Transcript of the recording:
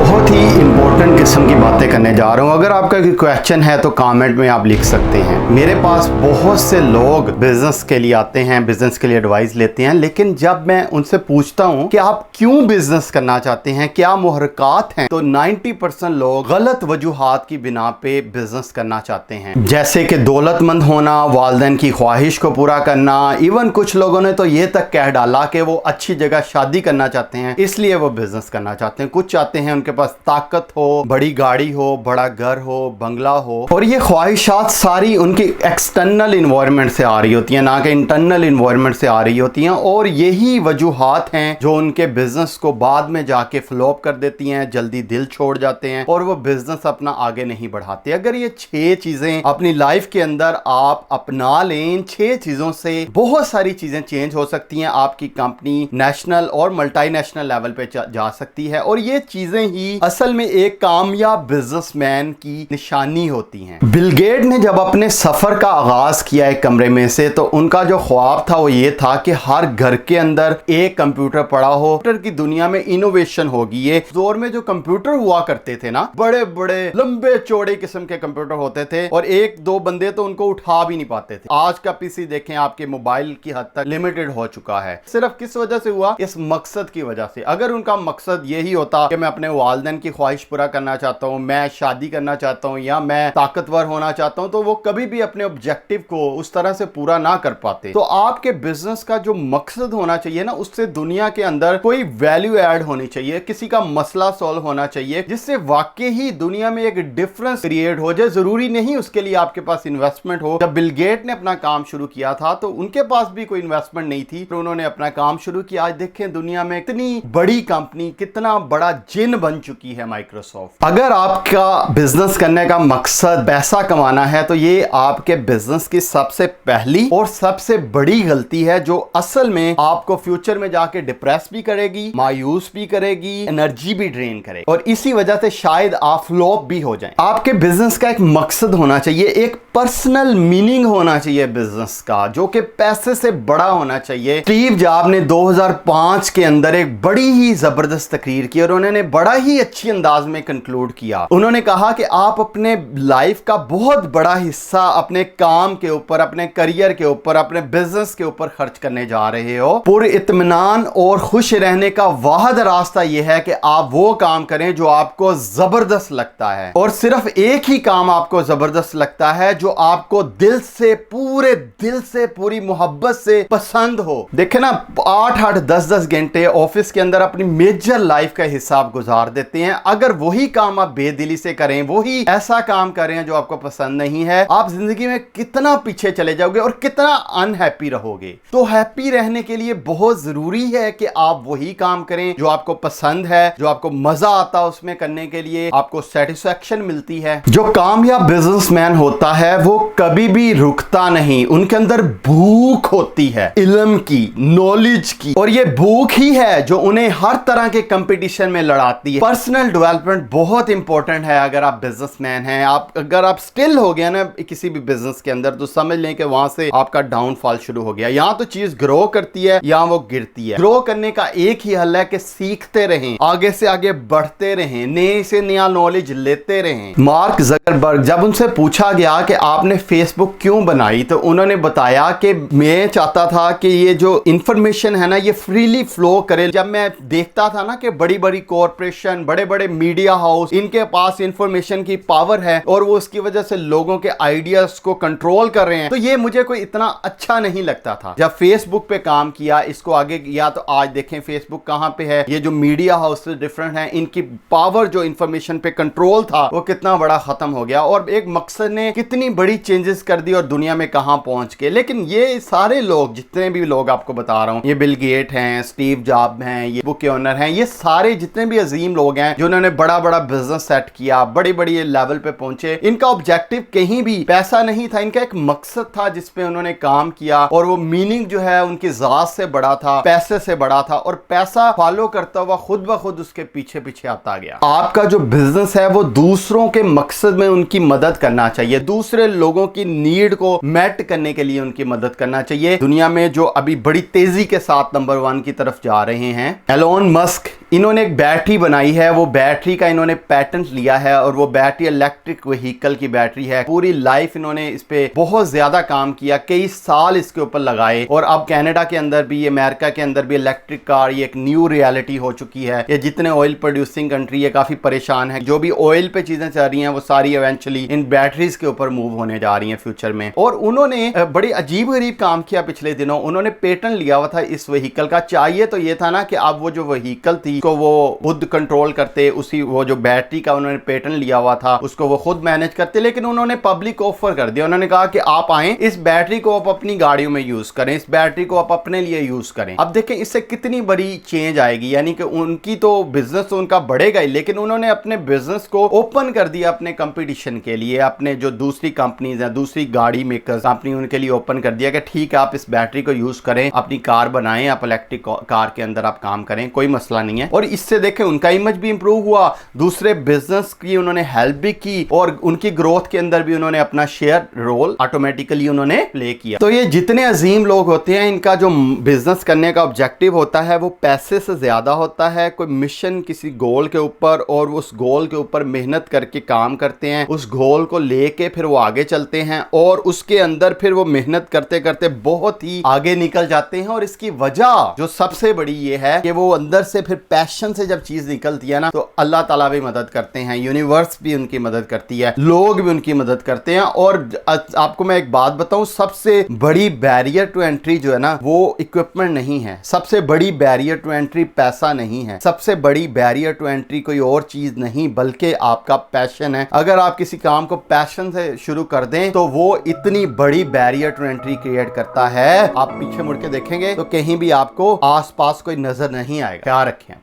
बहुत ही इंपॉर्टेंट किस्म की बातें करने जा रहा हूँ। अगर आपका कोई क्वेश्चन है तो कमेंट में आप लिख सकते हैं। मेरे पास बहुत से लोग बिजनेस के लिए आते हैं, बिजनेस के लिए एडवाइस लेते हैं, लेकिन जब मैं उनसे पूछता हूँ कि आप क्यों बिजनेस करना चाहते हैं, क्या मुहर्रकात हैं, तो 90% लोग गलत वजूहात की बिना पे बिजनेस करना चाहते हैं। जैसे कि दौलतमंद होना, वालिदैन की ख्वाहिश को पूरा करना, इवन कुछ लोगों ने तो ये तक कह डाला कि वो अच्छी जगह शादी करना चाहते हैं, इसलिए वो बिजनेस करना चाहते हैं। कुछ चाहते हैं उनके पास ताकत हो, बड़ी गाड़ी हो, बड़ा घर हो, बंगला हो, और ये ख्वाहिशात सारी उनकी एक्सटर्नल इन्वायरमेंट से आ रही होती हैं, ना कि इंटरनल इन्वायरमेंट से आ रही होती हैं। और यही वजूहात हैं जो उनके बिजनेस को बाद में जाके फ्लॉप कर देती हैं, जल्दी दिल छोड़ जाते हैं और वो बिजनेस अपना आगे नहीं बढ़ाते। अगर ये 6 चीजें अपनी लाइफ के अंदर आप अपना लें, इन 6 चीजों से बहुत सारी चीजें चेंज हो सकती हैं। आपकी कंपनी नेशनल और मल्टीनेशनल लेवल पे जा सकती है, और ये चीजें ही असल में एक कामयाब बिजनेसमैन की निशानी होती हैं। बिल गेट ने जब अपने सफर का आगाज किया एक कमरे में से, तो उनका जो ख्वाब था वो ये था कि हर घर के अंदर एक कंप्यूटर पड़ा हो। कंप्यूटर की दुनिया में इनोवेशन होगी। ये दौर में जो कंप्यूटर हुआ करते थे ना, बड़े बड़े लंबे चौड़े किस्म के कंप्यूटर होते थे और एक दो बंदे तो उनको उठा भी नहीं पाते थे। आज का पीसी देखें, आपके मोबाइल की हद तक लिमिटेड हो चुका है। सिर्फ किस वजह से हुआ? इस मकसद की वजह से। अगर उनका मकसद यही होता कि मैं अपने वालिदैन की ख्वाहिश पूरा करना चाहता हूं, मैं शादी करना चाहता हूं, या मैं ताकतवर होना चाहता हूं, तो वो कभी भी अपने ऑब्जेक्टिव को उस तरह से पूरा ना कर पाते। तो आपके बिजनेस का जो मकसद होना चाहिए ना, उससे दुनिया के अंदर कोई वैल्यू ऐड होनी चाहिए, किसी का मसला सॉल्व होना चाहिए, जिससे वाकई ही दुनिया में एक डिफरेंस क्रिएट हो जाए। जरूरी नहीं उसके लिए आपके पास इन्वेस्टमेंट हो। जब बिल गेट ने अपना काम शुरू किया था तो उनके पास भी कोई इन्वेस्टमेंट नहीं थी, तो उन्होंने अपना काम शुरू किया। आज देखें दुनिया में इतनी बड़ी कंपनी, कितना बड़ा जिन बन चुकी है माइक्रोसॉफ्ट। अगर आपका बिजनेस करने का मकसद पैसा कमाना है, तो ये आपके बिजनेस की सबसे पहली और सबसे बड़ी गलती है, जो असल में आपको फ्यूचर में जाके डिप्रेस भी करेगी, मायूस भी करेगी, एनर्जी भी ड्रेन करेगी, और इसी वजह से शायद आप फ्लॉप भी हो जाएं। आपके बिजनेस का एक मकसद होना चाहिए, एक पर्सनल मीनिंग होना चाहिए बिजनेस का, जो कि पैसे से बड़ा होना चाहिए। स्टीव जॉब ने 2005 के अंदर एक बड़ी ही जबरदस्त तकरीर की और उन्होंने बड़ा ही अच्छी अंदाज में कंक्लूड किया। उन्होंने कहा कि आप अपने लाइफ का बहुत बड़ा हिस्सा अपने काम के ऊपर, अपने करियर के ऊपर, अपने बिजनेस के ऊपर खर्च करने जा रहे हो। पूरे इत्मीनान और खुश रहने का वाहिद रास्ता यह है कि आप वो काम करें जो आपको जबरदस्त लगता है, और सिर्फ एक ही काम आपको जबरदस्त लगता है जो आपको दिल से, पूरे दिल से, पूरी मोहब्बत से पसंद हो। देखे ना, 8-8, 10-10 घंटे ऑफिस के अंदर अपनी मेजर लाइफ का हिसाब गुजार देते हैं। अगर वही काम आप बेदिली से करें, वही ऐसा काम करें जो आपको पसंद नहीं है, आप जिंदगी में कितना पीछे चले जाओगे और कितना अनहैप्पी रहोगे। तो हैप्पी रहने के लिए बहुत जरूरी है कि आप वही काम करें जो आपको पसंद है, जो आपको मजा आता है उसमें करने के लिए, आपको सेटिस्फैक्शन मिलती है। जो कामयाब बिजनेसमैन होता है वो कभी भी रुकता नहीं, उनके अंदर भूख होती है इल्म की, नॉलेज की, और ये भूख ही है जो उन्हें हर तरह के कंपटीशन में लड़ाती है। पर्सनल डेवलपमेंट बहुत इंपॉर्टेंट है। अगर आप बिजनेसमैन हैं, अगर आप स्टिल हो गया ना किसी भी बिजनेस के अंदर, तो समझ लें कि वहां से आपका डाउनफॉल शुरू हो गया। यहाँ तो चीज ग्रो करती है या वो गिरती है। ग्रो करने का एक ही हल है कि सीखते रहें, आगे से आगे बढ़ते रहें, नए से नया नॉलेज लेते रहें। मार्क जकरबर्ग, जब उनसे पूछा गया कि आपने फेसबुक क्यों बनाई, तो उन्होंने बताया कि मैं चाहता था कि ये जो इंफॉर्मेशन है ना, ये फ्रीली फ्लो करे। जब मैं देखता था ना कि बड़ी बड़ी कॉरपोरेशन, बड़े बड़े मीडिया हाउस, इनके पास इंफॉर्मेशन की पावर है और वो उसकी वजह से लोगों के आइडियाज को कंट्रोल कर रहे हैं, तो ये मुझे कोई इतना अच्छा नहीं लगता था। जब फेसबुक पे काम किया, इसको आगे किया, तो आज देखें फेसबुक कहां पे है। ये जो मीडिया हाउस से डिफरेंट है, इनकी पावर जो इंफॉर्मेशन पे कंट्रोल था वो कितना बड़ा खत्म हो गया, और एक मकसद ने कितनी बड़ी चेंजेस कर दी और दुनिया में कहां पहुंच के। लेकिन ये सारे लोग, जितने भी लोग आपको बता रहा हूं, ये बिल गेट हैं, स्टीव जॉब हैं, ये बुक के ओनर हैं, ये सारे जितने भी अजीम लोग हैं जिन्होंने बड़ा बड़ा बिजनेस सेट किया, बड़ी बड़ी लेवल पे पहुंचे, इनका ऑब्जेक्टिव कहीं भी पैसा नहीं था। इनका एक मकसद था जिसपे उन्होंने काम किया, और वो मीनिंग जो है उनकी जात से बड़ा था, पैसे से बड़ा था, और पैसा फॉलो करता हुआ खुद ब खुद उसके पीछे पीछे आता गया। आपका जो बिजनेस है वो दूसरों के मकसद में उनकी मदद करना चाहिए, दूसरे लोगों की नीड को मेट करने के लिए उनकी मदद करना चाहिए। दुनिया में जो अभी बड़ी तेजी के साथ नंबर 1 की तरफ जा रहे हैं, एलोन मस्क, इन्होंने एक बैटरी बनाई है, वो बैटरी का इन्होंने पैटेंट लिया है और वो बैटरी इलेक्ट्रिक व्हीकल की बैटरी है। पूरी लाइफ इन्होंने इस पे बहुत ज्यादा काम किया, कई साल इसके ऊपर लगाए और अब कनाडा के अंदर भी, अमेरिका के अंदर भी इलेक्ट्रिक कार ये एक न्यू रियलिटी हो चुकी है। ये जितने ऑयल प्रोड्यूसिंग कंट्री है काफी परेशान है, जो भी ऑयल पे चीजें चल रही हैं वो सारी इवेंचुअली इन बैटरीज के ऊपर मूव होने जा रही हैं फ्यूचर में। और उन्होंने बड़ी अजीब गरीब काम किया पिछले दिनों, उन्होंने पेटेंट लिया हुआ था इस व्हीकल का। चाहिए तो ये था ना कि अब वो जो व्हीकल थी को वो खुद कंट्रोल करते, उसी वो जो बैटरी का उन्होंने पेटेंट लिया हुआ था उसको वो खुद मैनेज करते, लेकिन उन्होंने पब्लिक ऑफर कर दिया। उन्होंने कहा कि आप आए, इस बैटरी को आप अपनी गाड़ियों में यूज करें, इस बैटरी को आप अपने लिए यूज करें। अब देखें इससे कितनी बड़ी चेंज आएगी, यानी कि उनकी तो बिजनेस तो उनका बढ़ेगा ही, लेकिन उन्होंने अपने बिजनेस को ओपन कर दिया अपने कंपटीशन के लिए। अपने जो दूसरी कंपनीज हैं, दूसरी गाड़ी मेकर्स कंपनी, उनके लिए ओपन कर दिया कि ठीक है आप इस बैटरी को यूज करें, अपनी कार बनाएं, आप इलेक्ट्रिक कार के अंदर आप काम करें, कोई मसला नहीं है। और इससे देखें उनका इमेज भी इंप्रूव हुआ, दूसरे बिजनेस की उन्होंने हेल्प भी की और उनकी ग्रोथ के अंदर भी उन्होंने अपना शेयर रोल ऑटोमेटिकली उन्होंने प्ले किया। तो ये जितने अजीम लोग होते हैं, इनका जो बिजनेस करने का ऑब्जेक्टिव होता है वो पैसे से ज्यादा होता है। कोई मिशन किसी गोल के ऊपर, और उस गोल के ऊपर मेहनत करके काम करते हैं, उस गोल को लेके फिर वो आगे चलते हैं और उसके अंदर फिर वो मेहनत करते करते बहुत ही आगे निकल जाते हैं। और इसकी वजह जो सबसे बड़ी ये है कि वो अंदर से फिर पैशन से जब चीज निकलती है ना, तो अल्लाह ताला भी मदद करते हैं, यूनिवर्स भी उनकी मदद करती है, लोग भी उनकी मदद करते हैं। और आपको मैं एक बात बताऊं, सबसे बड़ी बैरियर टू एंट्री जो है ना वो इक्विपमेंट नहीं है, सबसे बड़ी बैरियर टू एंट्री पैसा नहीं है, सबसे बड़ी बैरियर टू एंट्री कोई और चीज नहीं बल्कि आपका पैशन है। अगर आप किसी काम को पैशन से शुरू कर दें तो वो इतनी बड़ी बैरियर टू एंट्री क्रिएट करता है, आप पीछे मुड़ के देखेंगे तो कहीं भी आपको आसपास कोई नजर नहीं आएगा। क्या रखें।